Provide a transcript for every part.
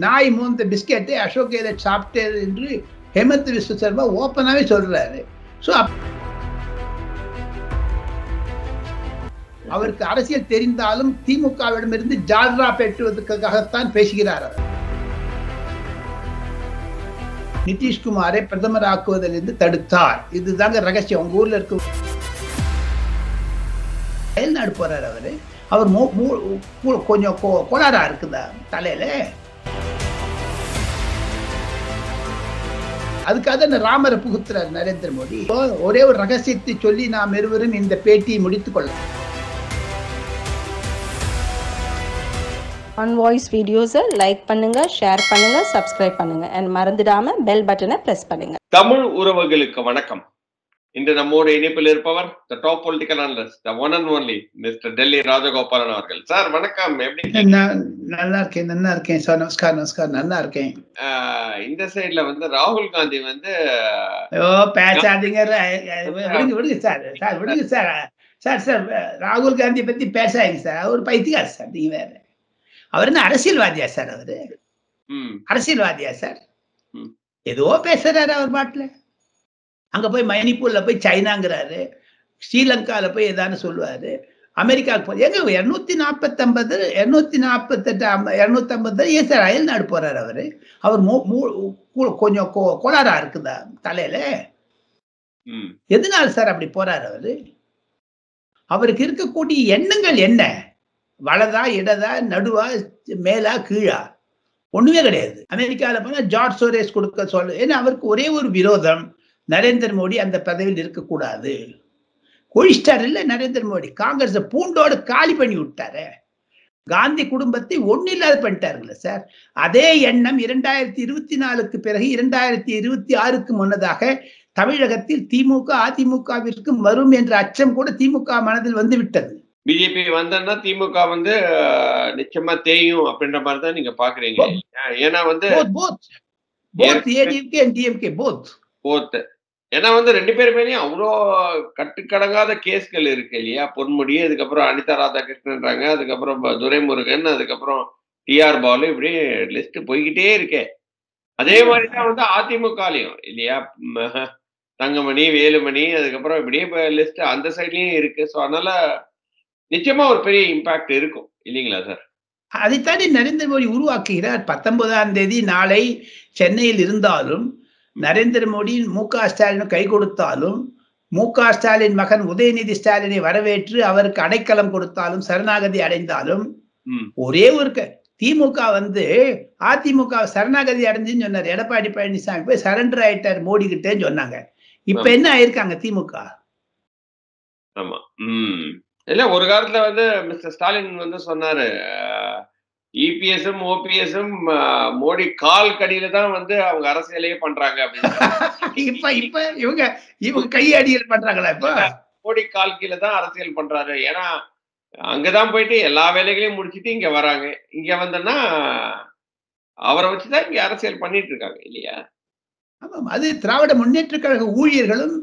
நாய் மூந்த பிஸ்கெட்டை அசோக் கெலோட் சாப்பிட்டாரு என்று ஹேமந்த் விஸ்வ சர்மா ஓப்பனாவே சொல்றாரு. ஸோ அவருக்கு அரசியல் தெரிந்தாலும் திமுகவிடமிருந்து ஜால்ரா பெற்றுவதற்காகத்தான் பேசுகிறார். அவர் நிதிஷ்குமாரை பிரதமர் ஆக்குவதிலிருந்து தடுத்தார். இதுதாங்க ரகசியம். உங்க ஊர்ல இருக்க செயல்நாடு போறாரு அவரு. அவர் கொஞ்சம் கோளாறா இருக்குதா தலையில? அதுக்காக ராமரை புகுத்துறார் நரேந்திர மோடி. ஒரே ஒரு ரகசியத்தை சொல்லி நாம் இருவரும் இந்த பேட்டியை முடித்துக் கொள்ளலாம். ஆன் வாய்ஸ் வீடியோஸை லைக் பண்ணுங்க, ஷேர் பண்ணுங்க, சப்ஸ்கிரைப் பண்ணுங்க and மறந்துடாம பெல் பட்டனை பிரஸ் பண்ணுங்க. தமிழ் உறவுகளுக்கு வணக்கம். இன்று நம்மோடு இணைப்பில் இருப்பவர் the top political analyst, the one and only Mr. Delhi Rajagopalan அவர்கள். சார் வணக்கம். எப்படி நல்லா இருக்கேன் சார். நமஸ்கார். நல்லா இருக்கேன். இந்த சைடுல ராகுல் காந்தி பேசாதீங்க, விடுங்க சார். ராகுல் காந்தி பத்தி பேசாதீங்க சார். அவர் பைத்தியக்காரர் சார். நீங்க வேற. அவர் என்ன அரசியல்வாதியா சார்? அவரு அரசியல்வாதியா சார்? ஏதோ பேசுறாரு அவர் பாட்டுல. அங்க போய் மணிப்பூர்ல போய் சைனாங்கிறாரு, ஸ்ரீலங்கால போய் ஏதானு சொல்லுவாரு, அமெரிக்காவுக்கு போய் எங்க 248 250 ஏன் சார் அயல்நாடு போறாரு அவரு? அவர் கொஞ்சம் கோளாறா இருக்குதா தலையில? எதனால சார் அப்படி போறாரு அவரு? அவருக்கு இருக்கக்கூடிய எண்ணங்கள் என்ன? வலதா, இடதா, நடுவா, மேலா, கீழா? ஒண்ணுமே கிடையாது. அமெரிக்கால போனா ஜார்ஜ் சோரேஸ் கொடுக்க சொல்லு. ஏன்னா அவருக்கு ஒரே ஒரு விரோதம், நரேந்திர மோடி அந்த பதவியில் இருக்கக்கூடாது. கொழிச்சிட்டார் இல்ல நரேந்திர மோடி. காங்கிரஸ் பூண்டோடு காலி பண்ணி விட்டாரு. காந்தி குடும்பத்தை ஒன்னில்லாத பண்ணிட்டாருல்ல சார். அதே எண்ணம் 2024க்கு பிறகு 2026க்கு முன்னதாக தமிழகத்தில் திமுக அதிமுகவிற்கு வரும் என்ற அச்சம் கூட திமுக மனதில் வந்து விட்டது. பிஜேபி வந்தா திமுக நிச்சயமா தேயும் அப்படின்ற மாதிரி தான் நீங்க பாக்குறீங்க. ஏன்னா ஏன்னா ரெண்டு பேர் மேலேயும் அவ்வளோ கட்டுக்கடங்காத கேஸ்கள் இருக்கு இல்லையா? பொன்முடி, அதுக்கப்புறம் அனிதா ராதாகிருஷ்ணன்றாங்க, அதுக்கப்புறம் துரைமுருகன், அதுக்கப்புறம் டிஆர் பாலு, இப்படி லிஸ்ட் போய்கிட்டே இருக்கே. அதே மாதிரிதான் அதிமுகலையும் இல்லையா? தங்கமணி, வேலுமணி, அதுக்கப்புறம் இப்படியே லிஸ்ட் அந்த சைட்லயும் இருக்கு. ஸோ அதனால நிச்சயமா ஒரு பெரிய இம்பாக்ட் இருக்கும் இல்லைங்களா சார்? அதைத்தாண்டி நரேந்திர மோடி உருவாக்குகிறார். 19ஆம் தேதி நாளை சென்னையில் இருந்தாலும், நரேந்திர மோடி மு.க. ஸ்டாலின் கை கொடுத்தாலும், மு.க. ஸ்டாலின் மகன் உதயநிதி ஸ்டாலினை வரவேற்று அவருக்கு அடைக்கலம் கொடுத்தாலும், சரணாகதி அடைந்தாலும், ஒரே ஒரு திமுக அதிமுக சரணாகதி அடைஞ்சுன்னு சொன்னார். எடப்பாடி பழனிசாமி போய் சரண்டர் ஆயிட்டார் மோடி கிட்டேன்னு சொன்னாங்க. இப்ப என்ன ஆயிருக்காங்க திமுக? ஆமா. இல்ல, ஒரு காலத்துல மிஸ்டர் ஸ்டாலின் சொன்னாரு, இபிஎஸும் ஓபிஎஸும் மோடி கால் கடியில தான் அவங்க அரசியலையே பண்றாங்க அப்படின்னு. இப்ப இவங்க கையடியல் பண்றாங்களா? இப்ப மோடி கால் கீழே தான் அரசியல் பண்றாரு. ஏன்னா அங்கதான் போயிட்டு எல்லா வேலைகளையும் முடிச்சுட்டு இங்க வராங்க. இங்க வந்தோன்னா அவரை வச்சுதான் இங்க அரசியல் பண்ணிட்டு இருக்காங்க இல்லையா? ஆமாம். அது திராவிட முன்னேற்ற கழக ஊழியர்களும்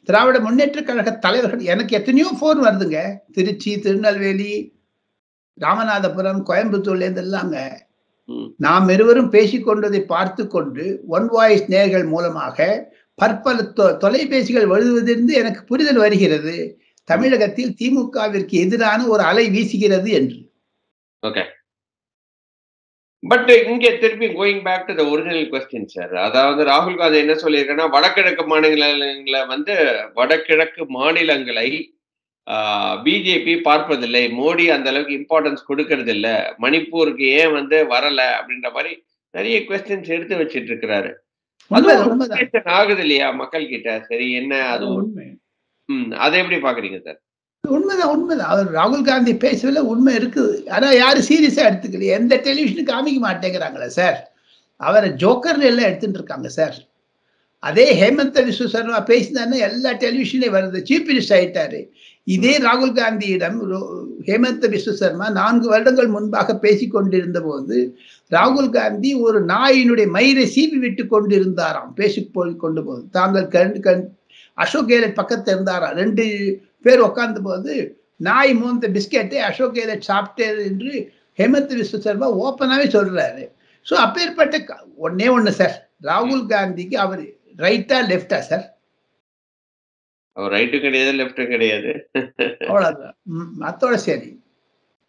திராவிட முன்னேற்ற கழக தலைவர்கள், எனக்கு எத்தனையோ போன் வருதுங்க. திருச்சி, திருநெல்வேலி, ராமநாதபுரம், கோயம்புத்தூர்ல இருந்து எல்லாங்க. நாம் இருவரும் பேசிக்கொண்டதை பார்த்து கொண்டு ஒன் வாய்ஸ் நேயர்கள் மூலமாக பற்பல தொலைபேசிகள் வருவதிலிருந்து எனக்கு புரிதல் வருகிறது, தமிழகத்தில் திமுகவிற்கு எதிரான ஒரு அலை வீசுகிறது என்று. ஓகே, பட் இங்க திருப்பி going back to the original question sir. அதாவது ராகுல் காந்தி என்ன சொல்லியிருக்கேன்னா, வடகிழக்கு மாநிலங்களை பிஜேபி பார்ப்பதில்லை, மோடி அந்த அளவுக்கு இம்பார்ட்டன்ஸ் கொடுக்கறது இல்லை, மணிப்பூருக்கு ஏன் வரல அப்படின்ற மாதிரி நிறைய கொஸ்டின்ஸ் எடுத்து வச்சிட்டு இருக்கிறாரு. ஆகுது இல்லையா மக்கள் கிட்ட? சரி, என்ன அது உண்மை? அதை எப்படி பாக்குறீங்க சார்? உண்மைதான். அவர் ராகுல் காந்தி பேசல, உண்மை இருக்குது. ஆனா யாரும் சீரியஸா எடுத்துக்கலையே. எந்த டெலிவிஷனும் காமிக்க மாட்டேங்கிறாங்களே சார். அவரை ஜோக்கர் எல்லாம் எடுத்துட்டு இருக்காங்க சார். அதே ஹேமந்த் விஸ்வ சர்மா பேசினாருன்னா எல்லா டெலிவிஷன்லயும் வருது. சீஃப் மினிஸ்டர் ஆயிட்டாரு. இதே ராகுல் காந்தியிடம் ஹேமந்த் விஸ்வ சர்மா 4 வருடங்கள் முன்பாக பேசிக் கொண்டிருந்த போது ராகுல் காந்தி ஒரு நாயினுடைய மயிரை சீவி விட்டு கொண்டிருந்தாராம். பேசிக் கொண்டு போது தாங்கள் அசோக் கெலோட் பக்கத்துல இருந்தாராம். 2 பேர் உட்கார்ந்த போது நாய் மூந்த பிஸ்கெட்டை அசோக் கெலோட் சாப்பிட்டாரு என்று ஹேமந்த் விஸ்வ சர்மா ஓப்பனாவே சொல்றாரு. ஸோ அப்பேற்பட்ட ஒண்ணு சார், ராகுல் காந்திக்கு அவர் ரைட்டா லெஃப்டா சார்? அவர் ரைட்டும் கிடையாது, லெஃப்டும் கிடையாது. அவ்வளவுதான். அத்தோட சரி.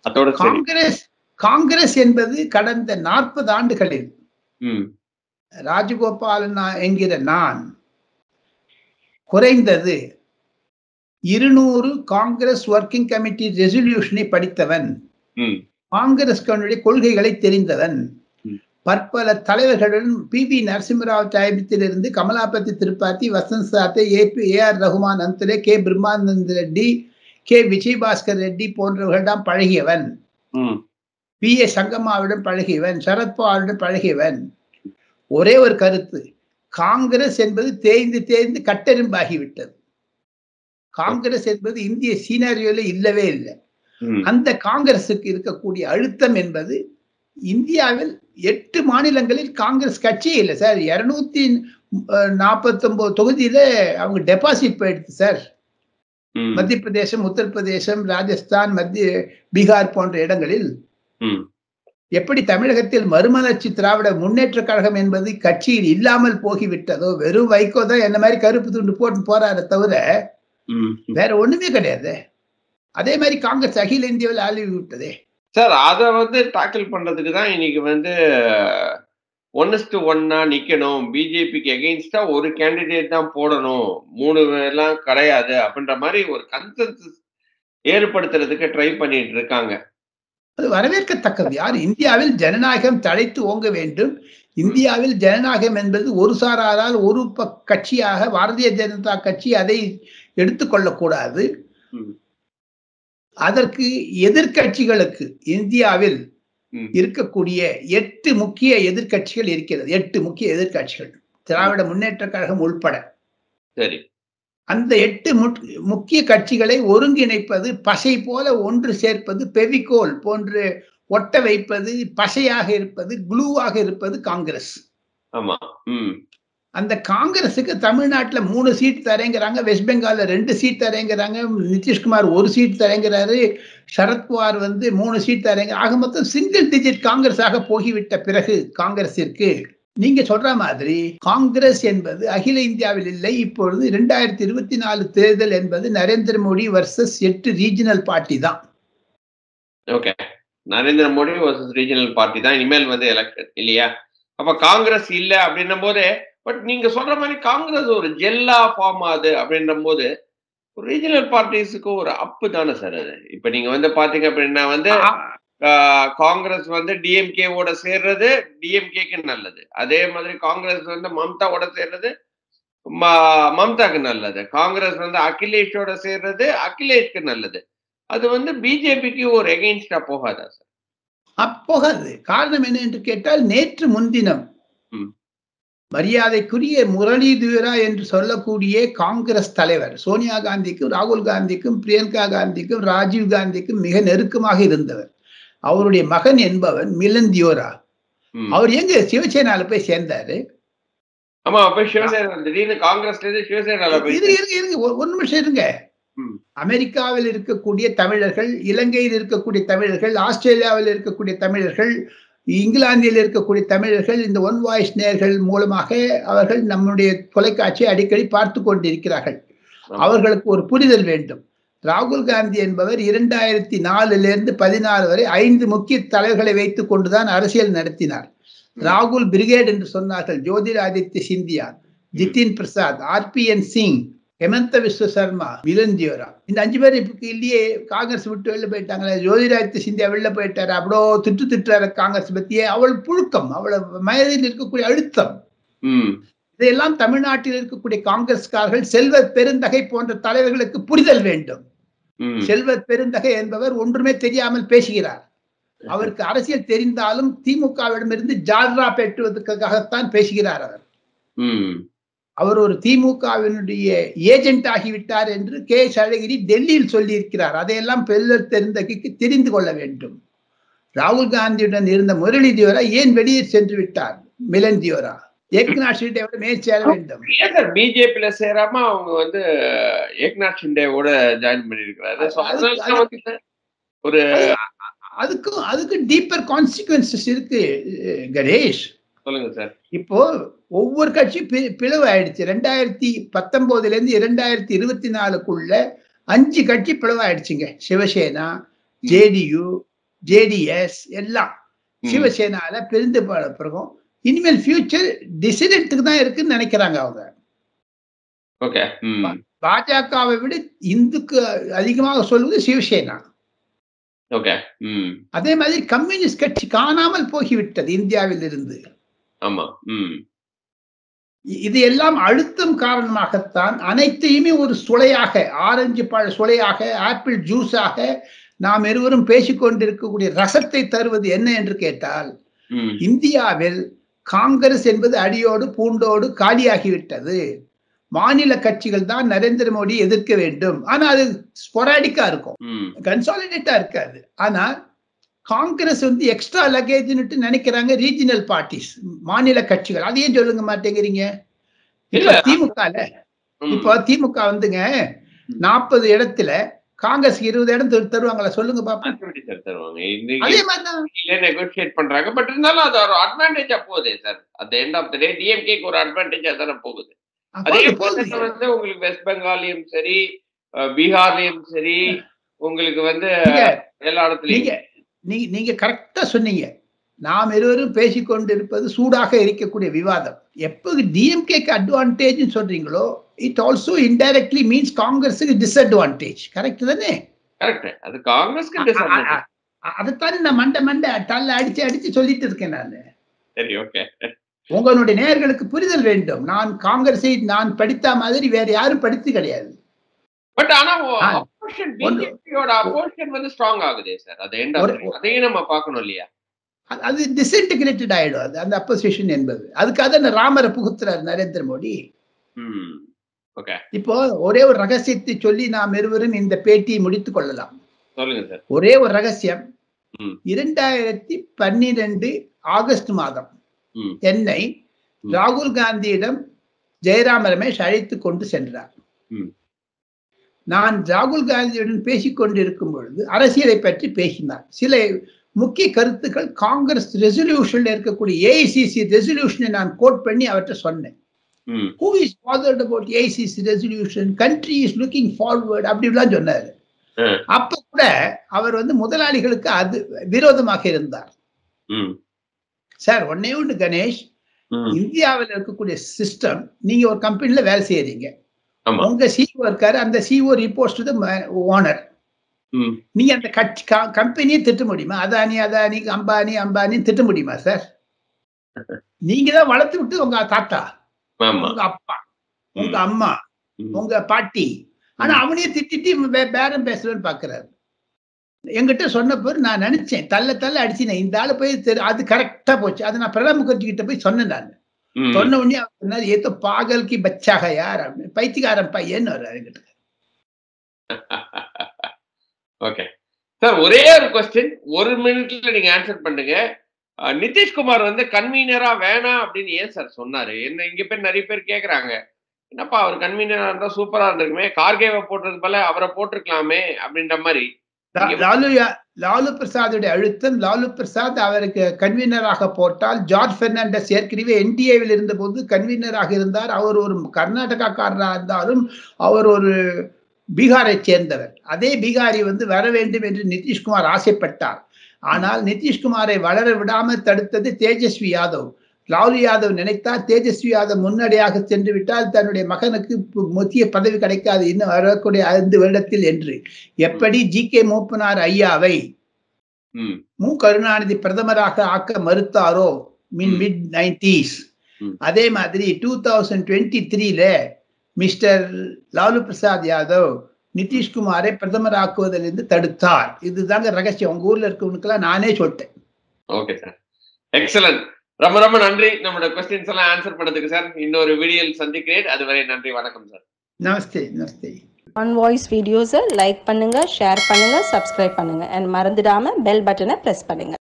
அதோட சரி. காங்கிரஸ் என்பது கடந்த 40 ஆண்டுகளில் ம். ராஜகோபாலன் என்கிற நான் குறைந்தது 200 காங்கிரஸ் ஒர்க்கிங் கமிட்டி ரெசல்யூஷனை படித்தவன், ம். காங்கிரஸ் கொள்கைகளை தெரிந்தவன், ம். பற்பல தலைவர்களுடன் பி.வி. நரசிம்மராவ் சாஹிபத்திலிருந்து Kamalapati Tripathi, Vasant Sathe, A R. Rahman Antulay, K. Brahmananda Reddy, K. Vijayabhaskar Reddy போன்றவர்களிடம் பழகியவன், பி.ஏ. சங்கம்மாவிடம் பழகியவன், சரத்பவாருடன் பழகியவன். ஒரே ஒரு கருத்து, காங்கிரஸ் என்பது தேய்ந்து கட்டெரும்பாகிவிட்டது. காங்கிரஸ் என்பது இந்திய சீனாரியோல இல்லவே இல்லை. அந்த காங்கிரசுக்கு இருக்கக்கூடிய அழுத்தம் என்பது இந்தியாவில் 8 மாநிலங்களில் காங்கிரஸ் கட்சியே இல்லை சார். 249 தொகுதியில அவங்க டெபாசிட் போயிடுது சார். மத்திய பிரதேசம், உத்தரப்பிரதேசம், ராஜஸ்தான், பீகார் போன்ற இடங்களில். எப்படி தமிழகத்தில் மறுமலர்ச்சி திராவிட முன்னேற்ற கழகம் என்பது கட்சியில் இல்லாமல் போகிவிட்டதோ, வெறும் வைகோ தான் என்ன மாதிரி கருப்பு துண்டு போட்டு போறாரு தவிர வேற ஒண்ணுமே கிடையாது. அதே மாதிரி காங்கிரஸ் அகில இந்தியாவில் ஆளி விட்டதே சார். அதை டாக்கிள் பண்றதுக்கு தான் இன்னைக்கு 1:1 நிக்கணும், பிஜேபிக்கு எகெயின்ஸ்டா ஒரு கேண்டிடேட் தான் போடணும், 3 எல்லாம் கிடையாது அப்படின்ற மாதிரி ஒரு கன்சென்சஸ் ஏற்படுத்துறதுக்கு ட்ரை பண்ணிட்டு இருக்காங்க. அது வரவேற்கத்தக்கது. யார் இந்தியாவில் ஜனநாயகம் தழைத்து ஓங்க வேண்டும். இந்தியாவில் ஜனநாயகம் என்பது ஒரு சாராரால் ஒரு கட்சியாக பாரதிய ஜனதா கட்சி அதை எடுத்துக்கொள்ளக்கூடாது. அதற்கு எதிர்கட்சிகளுக்கு இந்தியாவில் இருக்கக்கூடிய 8 முக்கிய எதிர்கட்சிகள் இருக்கிறது. 8 முக்கிய எதிர்கட்சிகள், திராவிட முன்னேற்ற கழகம் உள்பட. சரி. அந்த 8 முக்கிய கட்சிகளை ஒருங்கிணைப்பது, பசை போல ஒன்று சேர்ப்பது, பெவிகோல் போன்று ஒட்ட வைப்பது, பசையாக இருப்பது, குளூவாக இருப்பது காங்கிரஸ். ஆமா. அந்த காங்கிரஸுக்கு தமிழ்நாட்டில் 3 சீட் தரேங்கிறாங்க, வெஸ்ட் பெங்கால்ல 2 சீட் தரேங்கிறாங்க, நிதிஷ்குமார் 1 சீட் தரேங்கிறாரு, சரத்பவார் 3 சீட் தரேங்க. ஆக மொத்தம் சிங்கிள் டிஜிட் காங்கிரஸாக போகிவிட்ட பிறகு காங்கிரஸிற்கு நீங்க சொல்ற மாதிரி காங்கிரஸ் என்பது அகில இந்தியாவில் இல்லை. இப்பொழுது 2024 தேர்தல் என்பது Narendra Modi versus 8 regional party தான். Okay, Narendra Modi versus regional party தான் இனிமேல் எலெக்ஷன் இல்லையா? அப்ப காங்கிரஸ் இல்ல அப்படின்னும் போது, பட் நீங்க சொல்ற மாதிரி காங்கிரஸ் ஒரு ஜெல்லா ஃபார்ம் ஆகுது அப்படின்ற போது ரீஜனல் பார்ட்டிஸுக்கு ஒரு அப்பு தானே சார் அது. இப்ப நீங்க பாத்தீங்க அப்படின்னா காங்கிரஸ் டிஎம்கேவோட சேர்றது டிஎம்கேக்கு நல்லது. அதே மாதிரி காங்கிரஸ் மம்தாவோட சேர்றது மம்தாக்கு நல்லது. காங்கிரஸ் அகிலேஷோட சேர்றது அகிலேஷ்க்கு நல்லது. அது பிஜேபிக்கு ஒரு எகெயின்ஸ்டா போகாதா சார்? போகாது. காரணம் என்ன என்று கேட்டால், நேற்று முன்தினம் மரியாதைக்குரிய முரளிதரா என்று சொல்லக்கூடிய காங்கிரஸ் தலைவர் சோனியா காந்திக்கும், ராகுல் காந்திக்கும், பிரியங்கா காந்திக்கும், ராஜீவ் காந்திக்கும் மிக நெருக்கமாக இருந்தவர். அவருடைய மகன் என்பவன் மிலன் தியோரா. அவர் எங்க சிவசேனால போய் சேர்ந்தாரு. ஒரு நிமிஷம் இருங்க. அமெரிக்காவில் இருக்கக்கூடிய தமிழர்கள், இலங்கையில் இருக்கக்கூடிய தமிழர்கள், ஆஸ்திரேலியாவில் இருக்கக்கூடிய தமிழர்கள், இங்கிலாந்தில் இருக்கக்கூடிய தமிழர்கள் இந்த ஒன் வாய்ஸ் நேயர்கள் மூலமாக அவர்கள் நம்முடைய தொலைக்காட்சியை அடிக்கடி பார்த்து கொண்டிருக்கிறார்கள். அவர்களுக்கு ஒரு புரிதல் வேண்டும். ராகுல் காந்தி என்பவர் 2004 16 வரை 5 முக்கிய தலைவர்களை வைத்துக் கொண்டுதான் அரசியல் நடத்தினார். ராகுல் பிரிகேட் என்று சொன்னார்கள். ஜோதிராதித்ய சிந்தியா, ஜிதின் பிரசாத், RPN சிங், ஹெமந்த விஸ்வ சர்மா, மிலன் தியோரா. இந்த 5 பேர் இப்ப இல்லையே, காங்கிரஸ் விட்டு வெளில போயிட்டாங்களே. ஜோதிராதித்ய சிந்தியா வெளில போயிட்டாரு. அவ்வளோ திட்டுறாரு காங்கிரஸ் பத்தியே. அவள் புழுக்கம், அவ்வளவு மனதில் இருக்கக்கூடிய அழுத்தம், இதையெல்லாம் தமிழ்நாட்டில் இருக்கக்கூடிய காங்கிரஸ்காரர்கள், செல்வ பெருந்தகை போன்ற தலைவர்களுக்கு புரிதல் வேண்டும். செல்வ பெருந்தகை என்பவர் ஒன்றுமே தெரியாமல் பேசுகிறார். அவருக்கு அரசியல் தெரிந்தாலும் திமுகவிடமிருந்து ஜால்ரா பெற்றுவதற்காகத்தான் பேசுகிறார். அவர் ஒரு திமுகவினுடைய ஏஜென்ட் ஆகிவிட்டார் என்று கே. அழகிரி டெல்லியில் சொல்லி இருக்கிறார். அதையெல்லாம் தெரிந்து கொள்ள வேண்டும். ராகுல் காந்தியுடன் இருந்த முரளி தியோரா ஏன் வெளியே சென்று விட்டார்? மிலன் தியோரா ஏக்நாத் ஷிண்டேவோட மேல் சேர வேண்டும். பிஜேபியில சேராம அவங்க ஏக்நாத் ஷிண்டேவோட ஜாயின் பண்ணிருக்கிறாரு. ஒரு அதுக்கு டீப்பர் கான்சிக்வன்சஸ் இருக்கு கணேஷ். சொல்லுங்க சார். இப்போ ஒவ்வொரு கட்சி பிளவு ஆயிடுச்சு. 2019 இருந்து 2024க்குள்ள 5 கட்சி பிளவு ஆயிடுச்சுங்க. சிவசேனா, ஜேடியு, ஜேடிஎஸ் எல்லாம் சிவசேனால பிரிந்து பிறகும் இனிமேல் ஃபியூச்சர் டிசிடென்ட்டுக்கு தான் இருக்குன்னு நினைக்கிறாங்க அவங்க. ஓகே. பாஜகவை விட இந்துக்கு அதிகமாக சொல்வது சிவசேனா. ஓகே. அதே மாதிரி கம்யூனிஸ்ட் கட்சி காணாமல் போகிவிட்டது இந்தியாவில் இருந்து. ஆமா. இது எல்லாம் அழுத்தம் காரணமாகத்தான் அனைத்தையுமே ஒரு சுளையாக, ஆரஞ்சு பழ சுளையாக, ஆப்பிள் ஜூஸாக நாம் இருவரும் பேசிக்கொண்டிருக்கக்கூடிய ரசத்தை தருவது என்ன என்று கேட்டால், இந்தியாவில் காங்கிரஸ் என்பது அடியோடு பூண்டோடு காலியாகிவிட்டது. மாநில கட்சிகள் தான் நரேந்திர மோடி எதிர்க்க வேண்டும். ஆனா அது ஸ்பொராடிக்கா இருக்கும், கன்சாலிடேட்டா இருக்காது. ஆனா காங்கிரஸ் வந்து எக்ஸ்ட்ரா லக்கேஜ்னு நினைக்கிறாங்க ரீஜனல் பார்ட்டிஸ், மாநில கட்சிகள். அதையும் சொல்லுங்க மாட்டேங்கிறீங்க. இப்போ திமுக வந்துங்க 40 இடத்துல காங்கிரஸ் 20 இடம் தருவாங்களா சொல்லுங்க பாப்போம். அதே மாதிரிதான் நெகோஷியேட் பண்றாங்க. பட் இருந்தாலும் அது ஒரு அட்வான்டேஜா போகுது sir. At the end of the day டிஎம்கேக்கு ஒரு அட்வான்டேஜா தானே போகுது. அதே வந்து உங்களுக்கு வெஸ்ட் பெங்காலையும் சரி, பீகார்லயும் சரி, உங்களுக்கு வந்து எல்லா இடத்துலயும் நீங்க கரெக்டா சொன்னீங்க. நாம் இருவரும் பேசிக்கொண்டிருப்பது சூடாக இருக்கக்கூடிய விவாதம். எப்போ டிஎம்கேக்கு அட்வான்டேஜ் சொல்றீங்களோ, இட் ஆல்சோ இன்டைரக்ட்லி மீன்ஸ் காங்கிரஸுக்கு டிஸ்அட்வான்டேஜ். கரெக்ட் தானே? கரெக்ட். அது காங்கிரஸ்க்கு டிஸ்அட்வான்டேஜ். அதைத்தான் நான் மண்டை தள்ள அடிச்சு சொல்லிட்டு இருக்கேன் நானு. சரி, ஓகே. உங்களுடைய நேயர்களுக்கு புரிதல் வேண்டும். நான் காங்கிரஸை நான் படித்த மாதிரி வேற யாரும் படித்து கிடையாது. பட் ஆனா அப்போசிஷன் பிஜேபியோட அப்போசிஷன் வந்து ஸ்ட்ராங் ஆகுதே சார். அது எண்ட் அதையும் நம்ம பார்க்கணும் இல்லையா? அது டிஸ்இன்டிகிரேட்டட் ஆயிடும் அது, அந்த அப்போசிஷன் என்பது. அதுக்காக ராமரை புகுத்துறாரு நரேந்திர மோடி. ஓகே. இப்போ ஒரே ஒரு ரகசியத்தை சொல்லி நாம் இருவரும் இந்த பேட்டியை முடித்துக் கொள்ளலாம். சொல்லுங்க சார். ஒரே ஒரு ரகசியம். 2012 ஆகஸ்ட் மாதம் என்னை ராகுல் காந்தியிடம் ஜெயராம் ரமேஷ் அழைத்து கொண்டு சென்றார். நான் ராகுல் காந்தியுடன் பேசிக் கொண்டிருக்கும் பொழுது அரசியலை பற்றி பேசினார். சில முக்கிய கருத்துக்கள் காங்கிரஸ் ரெசல்யூஷன்ல இருக்கக்கூடிய ஏஐசிசி ரெசல்யூஷனை நான் கோட் பண்ணி அவர்கிட்ட சொன்னேன். Who is bothered about AICC resolution? Country is looking forward. அப்படிலாம் சொன்னாரு. அப்ப கூட அவர் வந்து முதலாளிகளுக்கு அது விரோதமாக இருந்தார். சார் ஒன்னே ஒன்று கணேஷ், இந்தியாவில் இருக்கக்கூடிய சிஸ்டம், நீங்க ஒரு கம்பெனில வேலை செய்யறீங்க, உங்க சிஓ இருக்காரு, அந்த CO reports to the owner. நீங்க அந்த கம்பெனியை திட்ட முடியுமா? அதானி அம்பானி திட்ட முடியுமா சார்? நீங்க தான் வளர்த்து விட்டு உங்க தாத்தா, உங்க அப்பா, உங்க அம்மா, உங்க பாட்டி. ஆனா அவனையே திட்டிட்டு பேரம் பேசுறேன்னு பாக்குறாரு. என்கிட்ட சொன்ன பிறகு நான் நினைச்சேன், தள்ள அடிச்சினேன், இந்த ஆளு போய் அது கரெக்டா போச்சு. அது நான் பிரணாப் முகர்ஜி கிட்ட போய் சொன்னேன். நான் சொன்ன உடனே அவர் சொன்னாரு, ஏதோ பாகல் கி பச்சாக யார் அப்படின்னு, பைத்தியக்காரன் பையன்னு வர்றாரு என்கிட்ட. ஓகே சார், ஒரே ஒரு கொஸ்டின், 1 மினிட்ல நீங்க ஆன்சர் பண்ணுங்க. நிதிஷ்குமார் வந்து கன்வீனரா வேணாம் அப்படின்னு ஏன் சார் சொன்னாரு? என்ன இங்க பேர் நிறைய பேர் கேக்குறாங்க, என்னப்பா அவர் கன்வீனரா இருந்தா சூப்பரா இருந்திருக்குமே, கார்கேவை போட்டது போல அவரை போட்டிருக்கலாமே அப்படின்ற மாதிரி. லாலு பிரசாதுடைய அழுத்தம், லாலு பிரசாத் அவருக்கு கன்வீனராக போட்டால், ஜார்ஜ் பெர்னாண்டஸ் ஏற்கனவே என்டிஏவில் இருந்த போது கன்வீனராக இருந்தார். அவர் ஒரு கர்நாடகாக்காரராக இருந்தாலும் அவர் ஒரு பீகாரை சேர்ந்தவர். அதே பீகாரி வந்து வர வேண்டும் என்று நிதிஷ்குமார் ஆசைப்பட்டார். ஆனால் நிதிஷ்குமாரை வளர விடாமல் தடுத்தது தேஜஸ்வி யாதவ். லாலு யாதவ் நினைத்தால் தேஜஸ்வி யாதவ் முன்னடியாக சென்று விட்டால் தன்னுடைய மகனுக்கு முக்கிய பதவி கிடைக்காது இன்னும் வரக்கூடிய 5 வருடத்தில் என்று. எப்படி ஜி.கே. மூப்பனார் ஐயாவை மு கருணாநிதி பிரதமராக ஆக்க மறுத்தாரோ மிட் 90s, அதே மாதிரி 2023ல மிஸ்டர் லாலு பிரசாத் யாதவ் நிதிஷ்குமாரை பிரதமராக்குவதிலிருந்து தடுத்தார். இதுதாங்க ரகசியம். உங்க ஊர்ல இருக்கவனுக்கெல்லாம் நானே சொல்லிட்டேன். Okay sir, excellent. ரொம்ப நன்றி நம்மளோட क्वेश्चंस எல்லாம் ஆன்சர் பண்ணதுக்கு சார். இன்னொரு வீடியோவில் சந்திக்கிறேன். அதுவரை நன்றி, வணக்கம் சார். நமஸ்தே. ஆன் வாய்ஸ் வீடியோஸை லைக் பண்ணுங்க, ஷேர் பண்ணுங்க, சப்ஸ்கிரைப் பண்ணுங்க, அண்ட் மறந்துடாம பெல் பட்டனை பிரஸ் பண்ணுங்க.